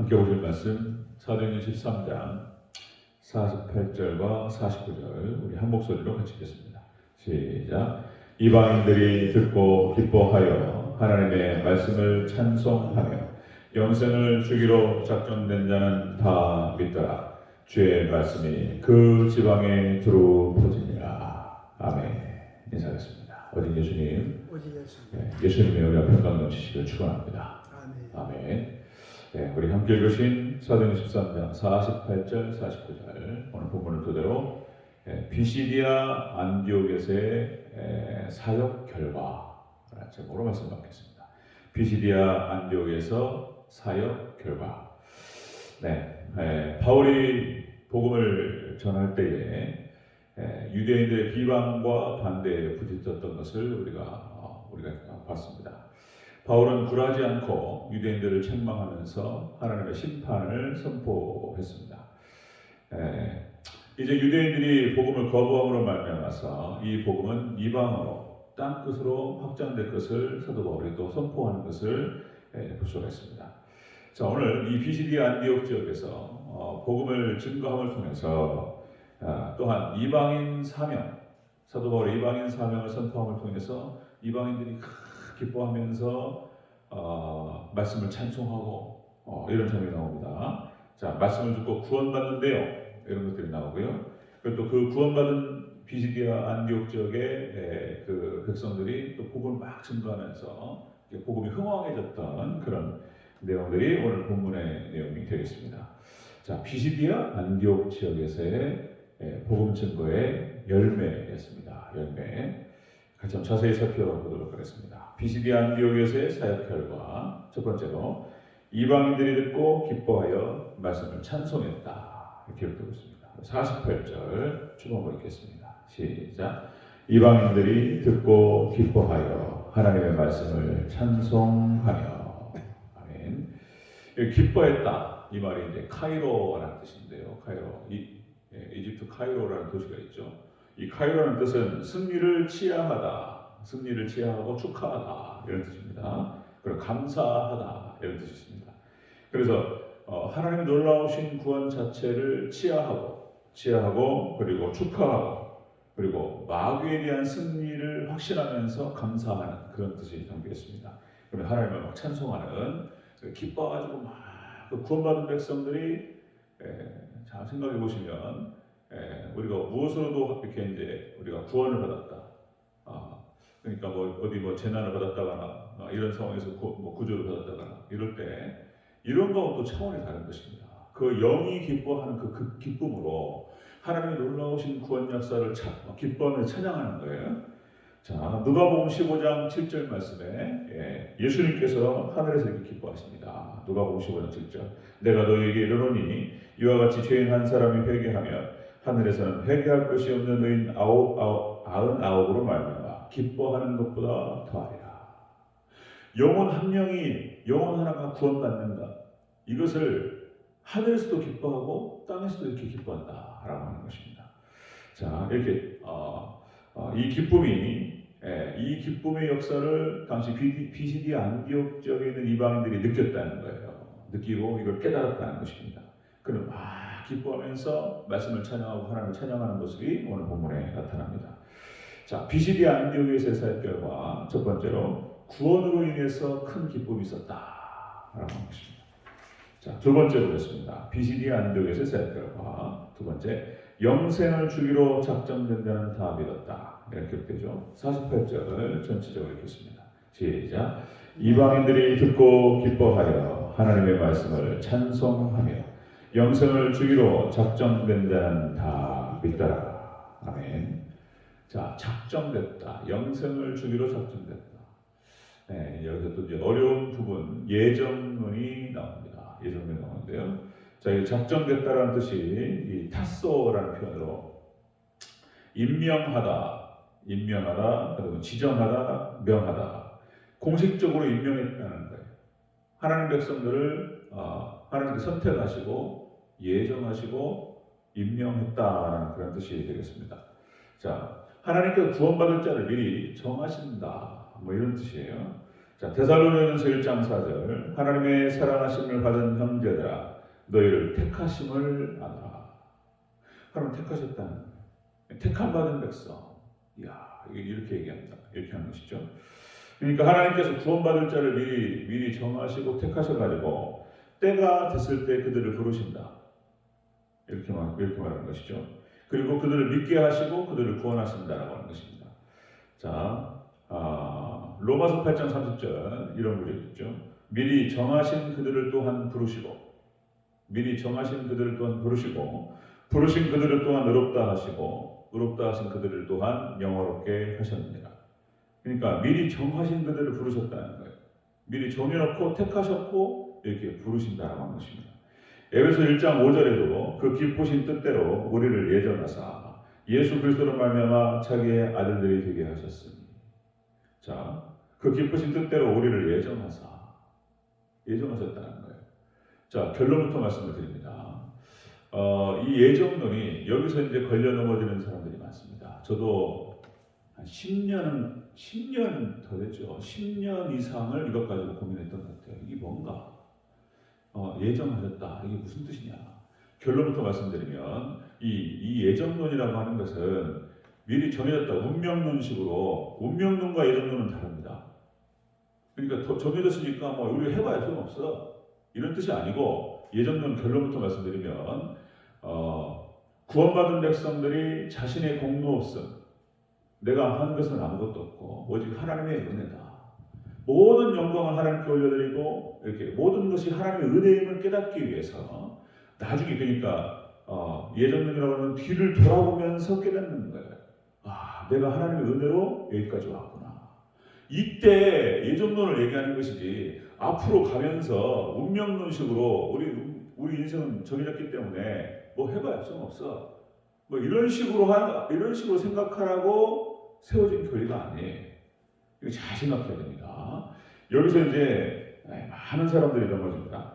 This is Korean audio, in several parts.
함께 보실 말씀 사도행전 13장 48절과 49절 우리 한 목소리로 같이 읽겠습니다. 시작. 이방인들이 듣고 기뻐하여 하나님의 말씀을 찬송하며 영생을 주기로 작정된 자는 다 믿더라. 주의 말씀이 그 지방에 두루 퍼지니라. 아멘. 인사하겠습니다. 어디 예수님, 예수님의 은혜와 평강 넘치시길 축원합니다. 아멘. 네, 우리 함께 읽으신 사도행전 13장 48절, 49절 오늘 본문을 토대로 비시디아 안디옥에서의 사역 결과라는 제목으로 말씀 받겠습니다. 비시디아 안디옥에서 사역 결과. 바울이 복음을 전할 때에 유대인들의 비방과 반대에 부딪혔던 것을 우리가 봤습니다. 바울은 굴하지 않고 유대인들을 책망하면서 하나님의 심판을 선포했습니다. 이제 유대인들이 복음을 거부함으로 말미암아서 이 복음은 이방으로 땅 끝으로 확장될 것을 사도 바울이 또 선포하는 것을 볼 수가 있습니다. 자, 오늘 이 비시디아 안디옥 지역에서 복음을 증거함을 통해서 또한 이방인 사명, 사도 바울의 이방인 사명을 선포함을 통해서 이방인들이 기뻐하면서 말씀을 찬송하고 이런 점이 나옵니다. 자, 말씀을 듣고 구원받는 내용 이런 것들이 나오고요. 그리고 또 그 구원받은 비시디아 안디옥 지역의 그 백성들이 또 복음을 막 증거하면서 복음이 흥왕해졌던 그런 내용들이 오늘 본문의 내용이 되겠습니다. 자, 비시디아 안디옥 지역에서의 복음 증거의 열매였습니다. 열매. 같이 한번 자세히 살펴보도록 하겠습니다. 비시디아 안디옥에서의 사역 결과. 첫 번째로 이방인들이 듣고 기뻐하여 말씀을 찬송했다. 이렇게 기록되고 있습니다. 48절 초반부 읽겠습니다. 시작. 이방인들이 듣고 기뻐하여 하나님의 말씀을 찬송하며. 아멘. 기뻐했다. 이 말이 이제 카이로라는 뜻인데요. 카이로. 이집트 카이로라는 도시가 있죠. 이 카이로라는 뜻은 승리를 치하하다, 승리를 치하하고 축하하다 이런 뜻입니다. 그리고 감사하다 이런 뜻이 있습니다. 그래서 하나님의 놀라우신 구원 자체를 치하하고 그리고 축하하고 그리고 마귀에 대한 승리를 확신하면서 감사하는 그런 뜻이 담겨 있습니다. 그리고 하나님을 막 찬송하는 기뻐가지고 막 그 구원받은 백성들이 잘 생각해 보시면. 우리가 무엇으로도 이렇게 이제 우리가 구원을 받았다. 그러니까 어디 재난을 받았다거나 이런 상황에서 구조를 받았다거나 이럴 때 이런 거하고 또 차원이 다른 것입니다. 그 영이 기뻐하는 그 기쁨으로 하나님의 놀라우신 구원 역사를 기뻐하며 찬양하는 거예요. 자, 누가복음 15장 7절 말씀에 예수님께서 하늘에서 이렇게 기뻐하십니다. 누가복음 15장 7절. 내가 너희에게 이르노니 이와 같이 죄인 한 사람이 회개하면 하늘에서는 회개할 것이 없는 의인 99으로 말미암아 기뻐하는 것보다 더하리라. 영혼 한 명이 영혼 하나가 구원받는다. 이것을 하늘에서도 기뻐하고 땅에서도 이렇게 기뻐한다라고 하는 것입니다. 자, 이렇게 이 기쁨의 역사를 당시 비시디아 안디옥 지역에 있는 이방인들이 느꼈다는 거예요. 느끼고 이걸 깨달았다는 것입니다. 그럼 기뻐하면서 말씀을 찬양하고 하나님을 찬양하는 모습이 오늘 본문에 나타납니다. 자, 비시디아 안디옥에서의 사역 결과 첫 번째로 구원으로 인해서 큰 기쁨이 있었다라고 하는 것입니다. 자, 두 번째 보겠습니다. 비시디아 안디옥에서의 사역 결과 두 번째, 영생을 주기로 작정된 자는 다 믿었다. 이렇게 기록되죠. 48절을 전체적으로 읽겠습니다. 시작. 이방인들이 듣고 기뻐하여 하나님의 말씀을 찬송하며 영생을 주기로 작정된 자는 다 믿더라. 아멘. 자, 작정됐다. 영생을 주기로 작정됐다. 여기서 또 이제 어려운 부분 예정론이 나옵니다. 예정론이 나오는데요. 자, 이 작정됐다라는 뜻이 이 타소라는 표현으로 임명하다, 그리고 지정하다, 명하다. 공식적으로 임명했다는 거예요. 하나님 백성들을 하나님께 선택하시고 예정하시고 임명했다라는 그런 뜻이 되겠습니다. 자, 하나님께서 구원받을 자를 미리 정하신다. 이런 뜻이에요. 자, 데살로니가전서 1장 4절 하나님의 사랑하심을 받은 형제들아 너희를 택하심을 아노라. 하나님 택하셨다는 거예요. 택함 받은 백성. 이야, 이렇게 얘기합니다. 이렇게 하는 것이죠. 그러니까 하나님께서 구원받을 자를 미리 정하시고 택하셔가지고 때가 됐을 때 그들을 부르신다. 이렇게 말하는 것이죠. 그리고 그들을 믿게 하시고 그들을 구원하신다라고 하는 것입니다. 자, 로마서 8장 30절 이런 구절이 있죠. 미리 정하신 그들을 또한 부르시고 부르신 그들을 또한 의롭다 하시고 의롭다 하신 그들을 또한 영화롭게 하셨느니라. 그러니까 미리 정하신 그들을 부르셨다는 거예요. 미리 정해놓고 택하셨고 이렇게 부르신다라고 하는 것입니다. 에베소 1장 5절에도 그 기쁘신 뜻대로 우리를 예정하사 예수 그리스도로 말미암아 자기의 아들들이 되게 하셨으니. 자, 그 기쁘신 뜻대로 우리를 예정하셨다는 거예요. 자, 결론부터 말씀을 드립니다. 이 예정론이 여기서 이제 걸려 넘어지는 사람들이 많습니다. 저도 한 10년 더 됐죠. 10년 이상을 이것 가지고 고민했던 것 같아요. 이게 뭔가? 예정하셨다. 이게 무슨 뜻이냐? 결론부터 말씀드리면 이 예정론이라고 하는 것은 미리 정해졌다. 운명론식으로 운명론과 예정론은 다릅니다. 그러니까 정해졌으니까 뭐 우리 해봐야 소용없어. 이런 뜻이 아니고 예정론 결론부터 말씀드리면 구원받은 백성들이 자신의 공로 없음, 내가 한 것은 아무것도 없고 오직 하나님의 은혜다. 모든 영광을 하나님께 올려드리고 이렇게 모든 것이 하나님의 은혜임을 깨닫기 위해서 나중에 그러니까 예정론이라고 하는 뒤를 돌아보면서 깨닫는 거예요. 내가 하나님의 은혜로 여기까지 왔구나. 이때 예정론을 얘기하는 것이지 앞으로 가면서 운명론식으로 우리 인생은 정해졌기 때문에 뭐 해봐야 소용없어. 뭐 이런 식으로 생각하라고 세워진 교리가 아니에요. 이거 잘 생각해야 됩니다. 여기서 이제 많은 사람들이 넘어집니다.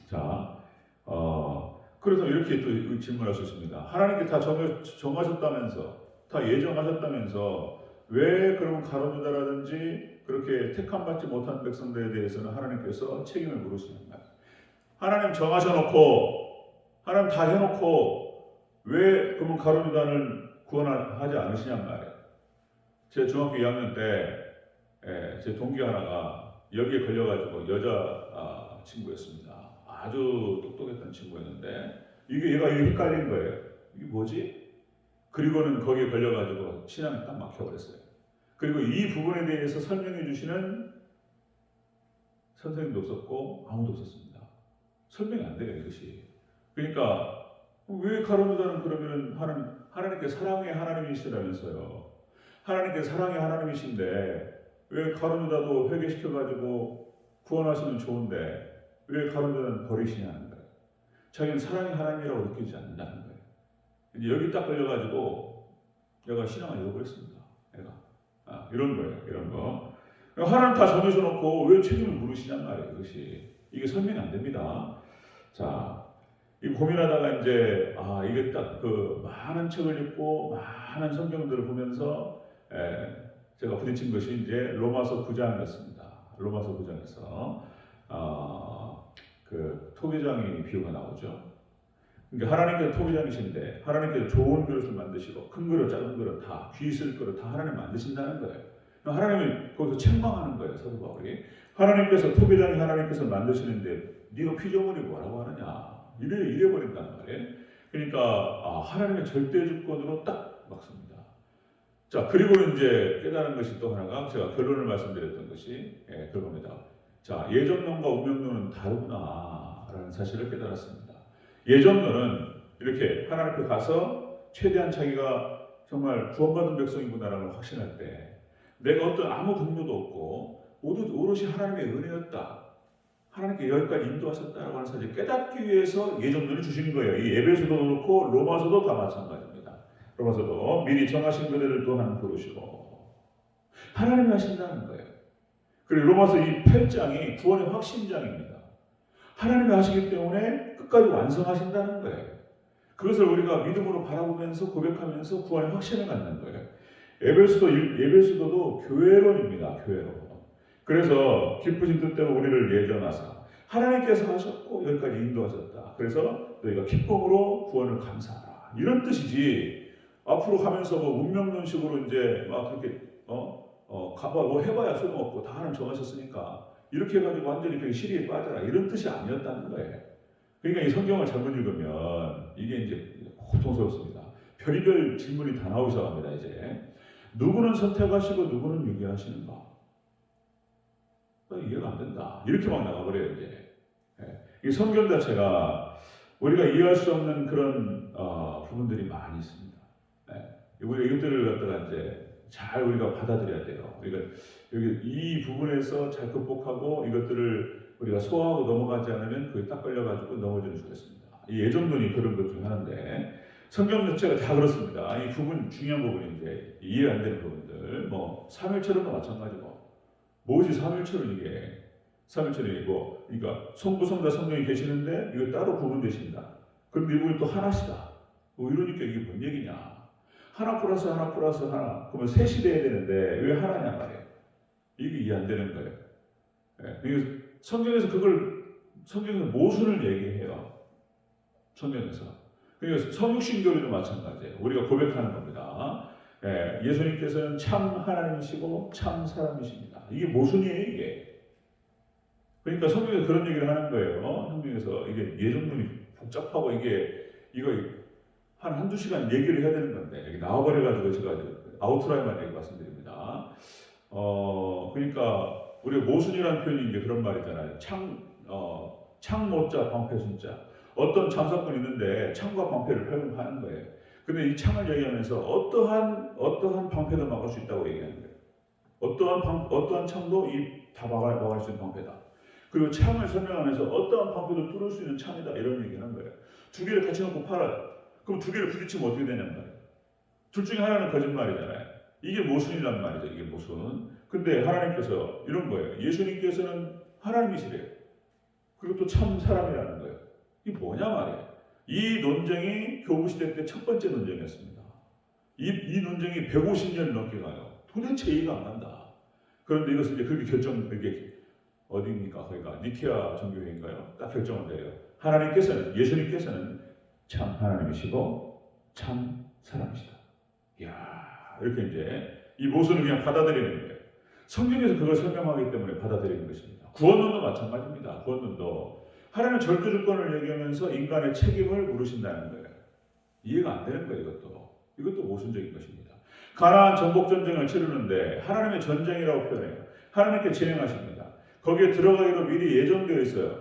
자, 그래서 이렇게 또 질문할 수 있습니다. 하나님께 다 정하셨다면서, 다 예정하셨다면서 왜 그러면 가룟유다라든지 그렇게 택함받지 못한 백성들에 대해서는 하나님께서 책임을 물으시는가요? 하나님 정하셔놓고 하나님 다 해놓고 왜 그러면 가룟유다를 구원하지 않으시냔 말이에요. 제 중학교 2학년 때 제 동기 하나가 여기에 걸려가지고 여자 친구였습니다. 아주 똑똑했던 친구였는데 얘가 헷갈린 거예요. 이게 뭐지? 그리고는 거기에 걸려가지고 신앙이 딱 막혀버렸어요. 그리고 이 부분에 대해서 설명해 주시는 선생님도 없었고 아무도 없었습니다. 설명이 안 돼요, 이것이. 그러니까 왜 가룟유다는 그러면 하나님께 사랑의 하나님이시라면서요. 하나님께 사랑의 하나님이신데 왜 가룟유다도 회개시켜가지고 구원하시면 좋은데 왜 가룟유다는 버리시냐는 거예요. 자기는 사랑의 하나님이라고 느끼지 않는다는 거예요. 이제 여기 딱 걸려가지고 얘가 신앙을 잃어버렸습니다. 얘가 이런 거예요. 이런 거. 하나님 다 정해줘놓고 왜 책임을 물으시냔 말이에요. 이것이 이게 설명이 안 됩니다. 자, 이 고민하다가 이제 이게 딱 그 많은 책을 읽고 많은 성경들을 보면서 제가 부딪힌 것이 이제 로마서 9장이었습니다. 로마서 9장에서 그 토기장이 비유가 나오죠. 그러니까 하나님께서 토기장이신데 하나님께서 좋은 그릇을 만드시고 큰 그릇, 작은 그릇 다 귀 있을 그릇 다 하나님 만드신다는 거예요. 하나님이 거기서 책망하는 거예요. 사도 바울이 하나님께서 토기장이 하나님께서 만드시는데 네가 피조물이 뭐라고 하느냐 이래 버린다는 말이에요. 그러니까 하나님의 절대 주권으로 딱 막습니다. 자, 그리고 이제 깨달은 것이 또 하나가 제가 결론을 말씀드렸던 것이 그겁니다. 자, 예정론과 운명론은 다르구나라는 사실을 깨달았습니다. 예정론은 이렇게 하나님 앞에 가서 최대한 자기가 정말 구원받은 백성이구나라는 걸 확신할 때 내가 어떤 아무 공로도 없고 오롯이 하나님의 은혜였다. 하나님께 여기까지 인도하셨다라고 하는 사실을 깨닫기 위해서 예정론을 주시는 거예요. 이 에베소도 그렇고 로마서도 다 마찬가지입니다. 로마서도 미리 정하신 그들을 또한 부르시고 하나님이 하신다는 거예요. 그리고 로마서 이 8장이 구원의 확신장입니다. 하나님이 하시기 때문에 끝까지 완성하신다는 거예요. 그것을 우리가 믿음으로 바라보면서 고백하면서 구원의 확신을 갖는 거예요. 에베소도도 교회론입니다. 교회론. 그래서 기쁘신 뜻대로 우리를 예정하사 하나님께서 하셨고 여기까지 인도하셨다. 그래서 너희가 기쁨으로 구원을 감사하라. 이런 뜻이지. 앞으로 가면서 뭐 운명론식으로 이제 막 그렇게 가봐 뭐 해봐야 소용없고 다 하나님 정하셨으니까 이렇게 해가지고 완전히 그 시리에 빠져라 이런 뜻이 아니었다는 거예요. 그러니까 이 성경을 잘못 읽으면 이게 이제 고통스럽습니다. 별의별 질문이 다 나오기 시작합니다. 이제 누구는 선택하시고 누구는 유기하시는가? 이해가 안 된다. 이렇게 막 나가버려요. 이제 이 성경 자체가 우리가 이해할 수 없는 그런 부분들이 많이 있습니다. 우리가 이것들을 갖다가 이제 잘 우리가 받아들여야 돼요. 우리가 여기 이 부분에서 잘 극복하고 이것들을 우리가 소화하고 넘어가지 않으면 그게 딱 걸려가지고 넘어질 수가 있습니다. 이 예정론이 그런 것 중 하나인데 성경 자체가 다 그렇습니다. 이 부분 중요한 부분이 이제 이해 안 되는 부분들, 뭐 삼일체론도 마찬가지고 뭐지 삼일체론 이게 삼일체론이고, 그러니까 성부 성자 성령이 계시는데 이거 따로 구분되신다. 그런데 이분이 또 하나시다. 뭐 이러니까 이게 뭔 얘기냐? 하나 플러스 하나 플러스 하나. 그러면 셋이 돼야 되는데 왜 하나냐 말이에요. 이게 이해 안 되는 거예요. 성경에서 성경에서 모순을 얘기해요. 성경에서. 그러니까 성육신교리도 마찬가지예요. 우리가 고백하는 겁니다. 예수님께서는 참 하나님이시고 참 사람이십니다. 이게 모순이에요, 이게. 그러니까 성경에서 그런 얘기를 하는 거예요. 성경에서 이게 예정론이 복잡하고 이거 한두 시간 얘기를 해야 되는 건데 여기 나와버려가지고 제가 아우트라인만 얘기 말씀드립니다. 그러니까 우리가 모순이라는 표현이 이제 그런 말이잖아요. 창모자 방패순자. 어떤 참사꾼이 있는데 창과 방패를 활용하는 거예요. 근데 이 창을 얘기하면서 어떠한 방패도 막을 수 있다고 얘기하는 거예요. 어떠한 창도 다 막을 수 있는 방패다. 그리고 창을 설명하면서 어떠한 방패도 뚫을 수 있는 창이다 이런 얘기하는 거예요. 두 개를 같이 놓고 팔아요. 그럼 두 개를 부딪히면 어떻게 되냐는 말이에요. 둘 중에 하나는 거짓말이잖아요. 이게 모순이란 말이죠. 이게 모순. 근데 하나님께서 이런 거예요. 예수님께서는 하나님이시래요. 그리고 또 참 사람이라는 거예요. 이게 뭐냐 말이에요. 이 논쟁이 교부시대 때 첫 번째 논쟁이었습니다. 이 논쟁이 150년이 넘게 가요. 도대체 이해가 안 간다. 그런데 이것을 이제 그렇게 이게 어디입니까? 거기가 니케아 정교회인가요? 딱 결정을 내려요. 예수님께서는 참 하나님이시고 참 사람이시다. 이야, 이렇게 이제 이 모순을 그냥 받아들이는 거예요. 성경에서 그걸 설명하기 때문에 받아들이는 것입니다. 구원론도 마찬가지입니다. 구원론도 하나님의 절대 주권을 얘기하면서 인간의 책임을 물으신다는 거예요. 이해가 안 되는 거예요. 이것도 모순적인 것입니다. 가나안 정복 전쟁을 치르는데 하나님의 전쟁이라고 표현해요. 하나님께 진행하십니다. 거기에 들어가기로 미리 예정되어 있어요.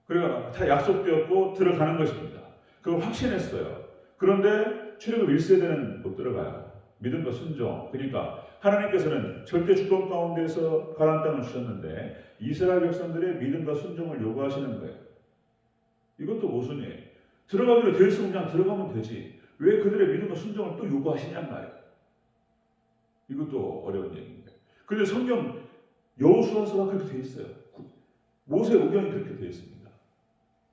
그러니까 다 약속되었고 들어가는 것입니다. 그걸 확신했어요. 그런데 출애굽 1세대는 못 들어가요. 믿음과 순종. 그러니까 하나님께서는 절대 주권 가운데서 가나안 땅을 주셨는데 이스라엘 백성들의 믿음과 순종을 요구하시는 거예요. 이것도 모순이에요. 들어가기로 되어 있으면 그냥 들어가면 되지. 왜 그들의 믿음과 순종을 또 요구하시냔 말이에요. 이것도 어려운 얘기인데. 그런데 성경 여호수아서가 그렇게 되어 있어요. 모세오경이 그렇게 되어 있습니다.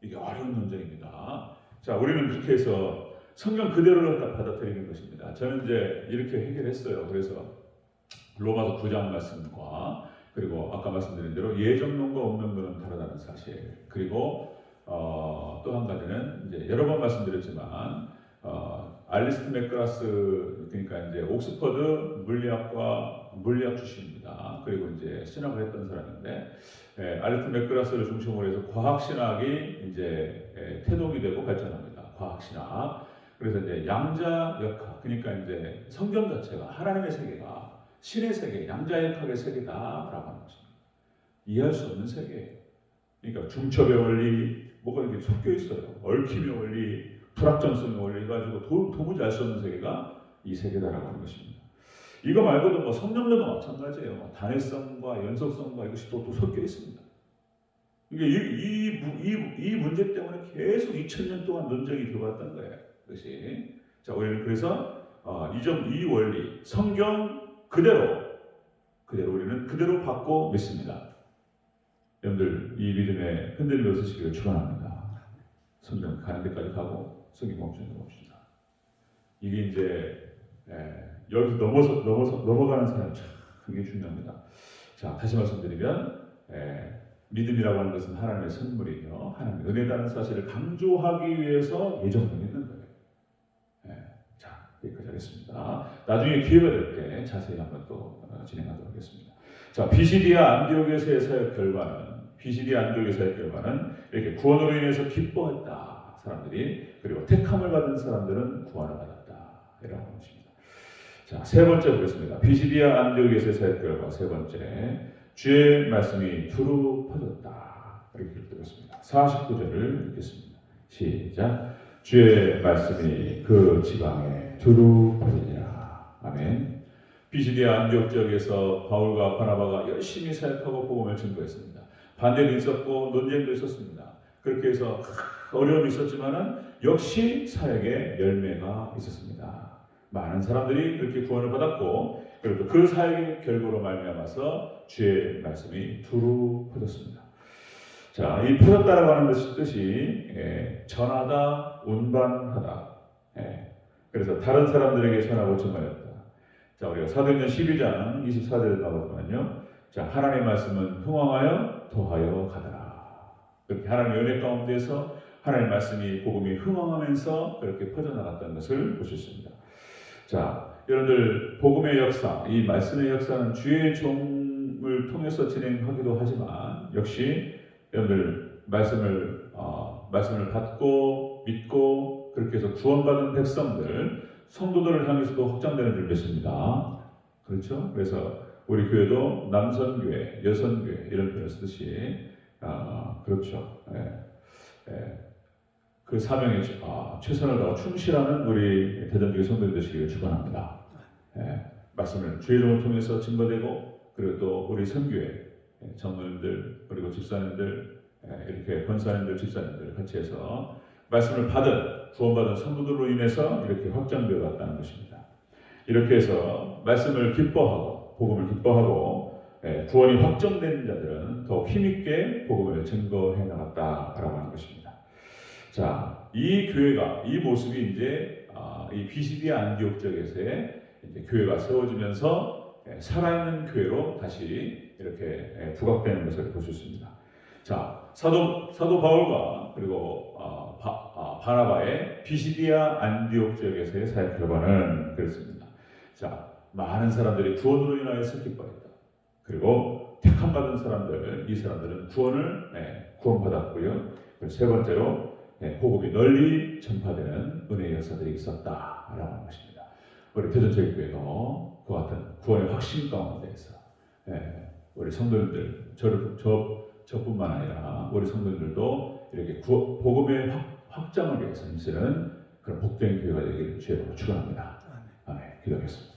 이게 어려운 논쟁입니다. 자, 우리는 그렇게 해서 성경 그대로를 받아들이는 것입니다. 저는 이제 이렇게 해결했어요. 그래서 로마서 9장 말씀과 그리고 아까 말씀드린 대로 예정론과 운명론은 다르다는 사실. 그리고 또 한 가지는 이제 여러 번 말씀드렸지만 알리스트 맥그라스, 그러니까 이제 옥스퍼드 물리학 출신입니다. 그리고 이제 신학을 했던 사람인데 알리스트 맥그라스를 중심으로 해서 과학 신학이 이제 태동이 되고 발전합니다. 과학 신학. 그래서 이제 양자 역학, 그러니까 이제 성경 자체가 하나님의 세계가 신의 세계, 양자역학의 세계다라고 하는 것입니다. 이해할 수 없는 세계예요. 그러니까 중첩의 원리, 뭐가 이렇게 섞여 있어요. 얽힘의 원리, 불확정성의 원리 가지고 도무지 알 수 없는 세계가 이 세계다라고 하는 것입니다. 이거 말고도 뭐 성령론도 마찬가지예요. 뭐 단회성과 연속성과 이것이 또 섞여 있습니다. 이게 이 문제 때문에 계속 2000년 동안 논쟁이 들어왔던 거예요. 그것이. 자, 우리는 그래서 이 원리, 성경 그대로 우리는 그대로 받고 믿습니다. 여러분들 이 믿음에 흔들림 없으시기를 축원합니다. 성경 가는 데까지 가고 성경 멈추는 데 멈춥니다. 이게 이제 여기서 넘어가는 사람 참 그게 중요합니다. 자. 자, 다시 말씀드리면 믿음이라고 하는 것은 하나님의 선물이며 하나님의 은혜라는 사실을 강조하기 위해서 예정되어 있는 거예요. 자, 여기까지 하겠습니다. 나중에 기회가 될 때 자세히 한번 또 진행하도록 하겠습니다. 자, 비시디아 안디옥에서의 사역 결과는 이렇게 구원으로 인해서 기뻐했다. 사람들이. 그리고 택함을 받은 사람들은 구원을 받았다. 이라고 하는 것입니다. 자, 세 번째 보겠습니다. 비시디아 안디옥에서의 사역 결과 세 번째. 주의 말씀이 두루 퍼졌다. 이렇게 기록되었습니다. 49절을 읽겠습니다. 시작. 주의 말씀이 그 지방에 두루 퍼지니라. 아멘. 비시디아 안디옥 지역에서 바울과 바나바가 열심히 사역하고 복음을 증거했습니다. 반대도 있었고 논쟁도 있었습니다. 그렇게 해서 어려움이 있었지만은 역시 사역의 열매가 있었습니다. 많은 사람들이 그렇게 구원을 받았고 그리고 그 사역의 결과로 말미암아서 주의 말씀이 두루 퍼졌습니다. 자, 이 퍼졌다라고 하는 뜻이 전하다, 운반하다. 그래서 다른 사람들에게 전하고 증거했다. 자, 우리가 사도행전 12장 24절에 나오거든요. 자, 하나님의 말씀은 흥왕하여 더하여 가더라. 그렇게 하나님의 은혜 가운데서 하나님의 말씀이 복음이 흥왕하면서 그렇게 퍼져나갔다는 것을 보실 수 있습니다. 자, 여러분들 복음의 역사, 이 말씀의 역사는 주의 종을 통해서 진행하기도 하지만 역시 여러분들 말씀을 받고 믿고 그렇게 해서 구원받은 백성들, 성도들을 향해서도 확장되는 줄 믿습니다. 그렇죠? 그래서 우리 교회도 남선교회, 여선교회 이런 표현을 쓰듯이 그렇죠. 그 사명에 최선을 다하고 충실하는 우리 대전교회 성도들 되시기를 축원합니다. 말씀을 주의 종을 통해서 증거되고 그리고 또 우리 선교회 장로님들 그리고 집사님들 이렇게 권사님들 집사님들 같이 해서 말씀을 받은 구원받은 성도들로 인해서 이렇게 확장되어 갔다는 것입니다. 이렇게 해서 말씀을 기뻐하고 복음을 기뻐하고 구원이 확정된 자들은 더욱 힘있게 복음을 증거해 나갔다라고 하는 것입니다. 자, 이 교회가 이 모습이 이제 이 비시디아 안디옥 지역에서의 이제 교회가 세워지면서 살아있는 교회로 다시 이렇게 부각되는 것을 볼 수 있습니다. 자, 사도 바울과 그리고 바나바의 비시디아 안디옥 지역에서의 사역 결과는 그렇습니다. 자, 많은 사람들이 구원으로 인하여서 기뻐했다. 그리고 택함받은 사람들, 이 사람들은 구원받았고요. 세 번째로 복음이 널리 전파되는 은혜의 역사들이 있었다라고 하는 것입니다. 우리 대전체육교회도 그 같은 구원의 확신 가운데에서 우리 성도님들, 저뿐만 아니라 우리 성도님들도 이렇게 복음의 확장을 위해서 힘쓰는 그런 복된 교회가 되기를 주의 이름으로 축원합니다. 아멘. 기도하겠습니다.